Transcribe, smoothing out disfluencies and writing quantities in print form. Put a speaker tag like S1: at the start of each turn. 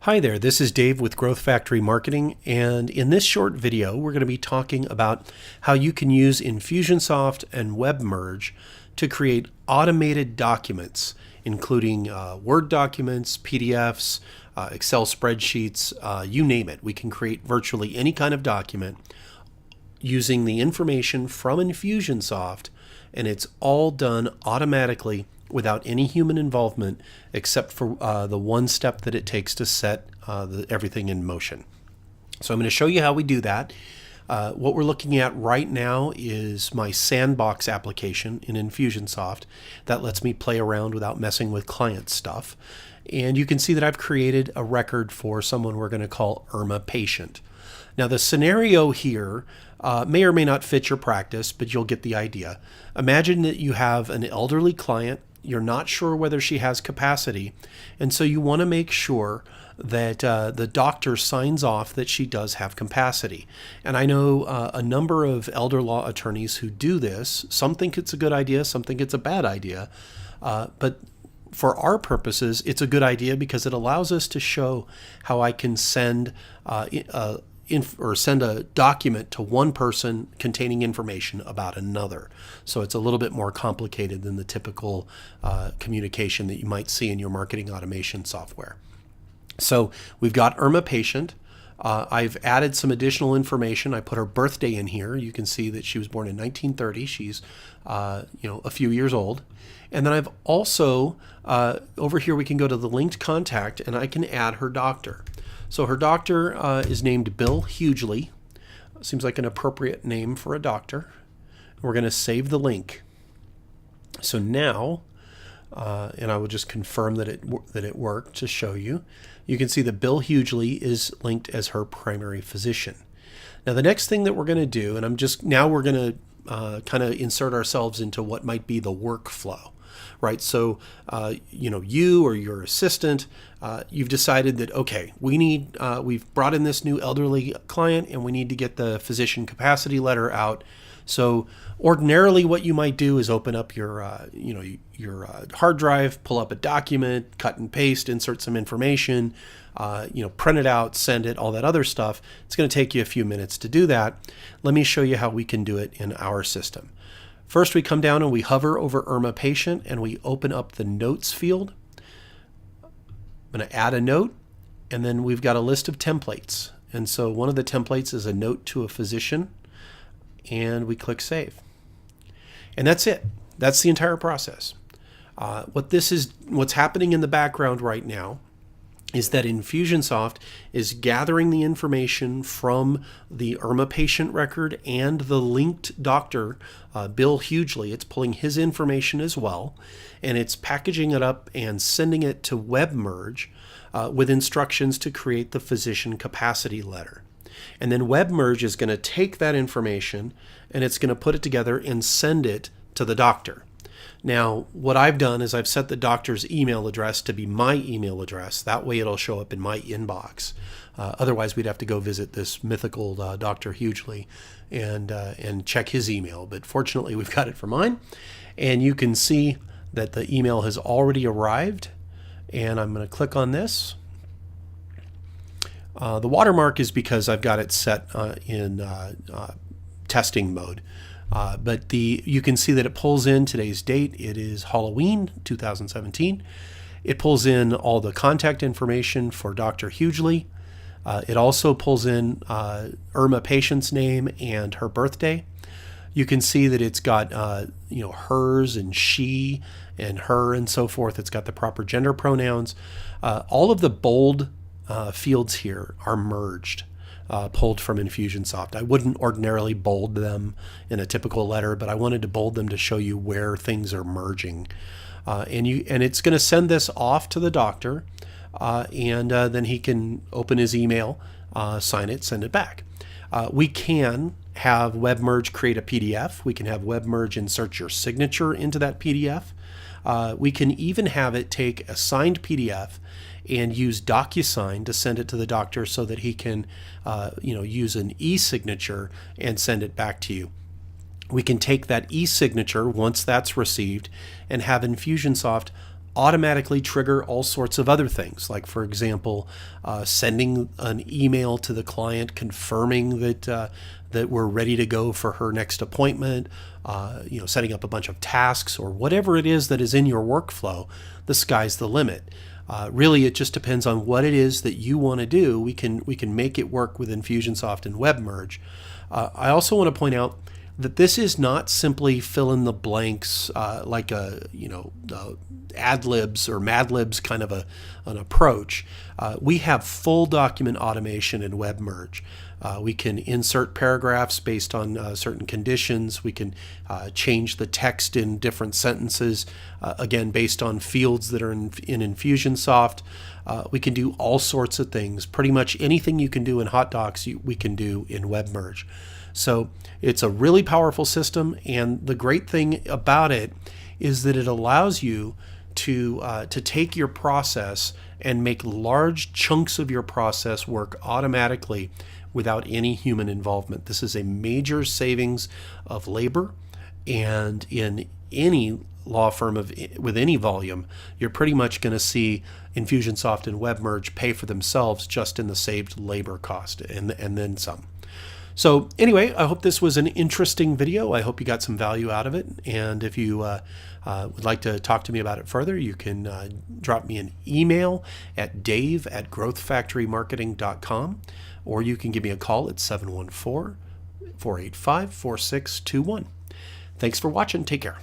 S1: Hi there, this is Dave with Growth Factory Marketing, and in this short video we're going to be talking about how you can use Infusionsoft and WebMerge to create automated documents, including Word documents, PDFs, Excel spreadsheets, you name it. We can create virtually any kind of document using the information from Infusionsoft, and it's all done automatically without any human involvement except for the one step that it takes to set everything in motion. So I'm going to show you how we do that. What we're looking at right now is my sandbox application in Infusionsoft that lets me play around without messing with client stuff. And you can see that I've created a record for someone we're going to call Irma Patient. Now the scenario here may or may not fit your practice, but you'll get the idea. Imagine that you have an elderly client. You're not sure whether she has capacity, and so you want to make sure that the doctor signs off that she does have capacity. And I know a number of elder law attorneys who do this. Some think it's a good idea, some think it's a bad idea, but for our purposes, it's a good idea because it allows us to show how I can send send a document to one person containing information about another. So it's a little bit more complicated than the typical communication that you might see in your marketing automation software. So we've got Irma Patient. I've added some additional information. I put her birthday in here. You can see that she was born in 1930. She's a few years old. And then I've also, over here we can go to the linked contact and I can add her doctor. So her doctor is named Bill Hugely. Seems like an appropriate name for a doctor. We're going to save the link. So now, and I will just confirm that it worked to show you. You can see that Bill Hugely is linked as her primary physician. Now the next thing that we're going to do, and we're going to kind of insert ourselves into what might be the workflow. Right, so you or your assistant, you've decided that okay, we've brought in this new elderly client, and we need to get the physician capacity letter out. So ordinarily, what you might do is open up your hard drive, pull up a document, cut and paste, insert some information, print it out, send it, all that other stuff. It's going to take you a few minutes to do that. Let me show you how we can do it in our system. First, we come down and we hover over Irma Patient and we open up the notes field. I'm going to add a note, and then we've got a list of templates. And so one of the templates is a note to a physician, and we click save. And that's it. That's the entire process. What's happening in the background right now is that Infusionsoft is gathering the information from the Irma Patient record and the linked doctor, Bill Hugely. It's pulling his information as well, and it's packaging it up and sending it to WebMerge with instructions to create the physician capacity letter. And then WebMerge is going to take that information and it's going to put it together and send it to the doctor. Now, what I've done is I've set the doctor's email address to be my email address. That way it'll show up in my inbox. Otherwise, we'd have to go visit this mythical Dr. Hugely and check his email. But fortunately, we've got it for mine. And you can see that the email has already arrived. And I'm going to click on this. The watermark is because I've got it set in testing mode. But you can see that it pulls in today's date. It is Halloween 2017. It pulls in all the contact information for Dr. Hugely. It also pulls in Irma Patient's name and her birthday. You can see that it's got hers and she and her and so forth. It's got the proper gender pronouns. All of the bold fields here are merged. Pulled from Infusionsoft. I wouldn't ordinarily bold them in a typical letter, but I wanted to bold them to show you where things are merging. And it's going to send this off to the doctor, and then he can open his email, sign it, send it back. We can have WebMerge create a PDF. We can have WebMerge insert your signature into that PDF. We can even have it take a signed PDF and use DocuSign to send it to the doctor so that he can use an e-signature and send it back to you. We can take that e-signature once that's received and have Infusionsoft automatically trigger all sorts of other things, like, for example, sending an email to the client confirming that we're ready to go for her next appointment, setting up a bunch of tasks or whatever it is that is in your workflow. The sky's the limit. Really, it just depends on what it is that you want to do. We can make it work with Infusionsoft and WebMerge. I also want to point out that this is not simply fill in the blanks like ad-libs or Mad Libs kind of an approach. We have full document automation in WebMerge. We can insert paragraphs based on certain conditions. We can change the text in different sentences, again, based on fields that are in Infusionsoft. We can do all sorts of things. Pretty much anything you can do in HotDocs, we can do in WebMerge. So it's a really powerful system, and the great thing about it is that it allows you to take your process and make large chunks of your process work automatically without any human involvement. This is a major savings of labor, and in any law firm with any volume, you're pretty much going to see Infusionsoft and WebMerge pay for themselves just in the saved labor cost and then some. So anyway, I hope this was an interesting video. I hope you got some value out of it. And if you would like to talk to me about it further, you can drop me an email at dave@growthfactorymarketing.com, or you can give me a call at 714-485-4621. Thanks for watching. Take care.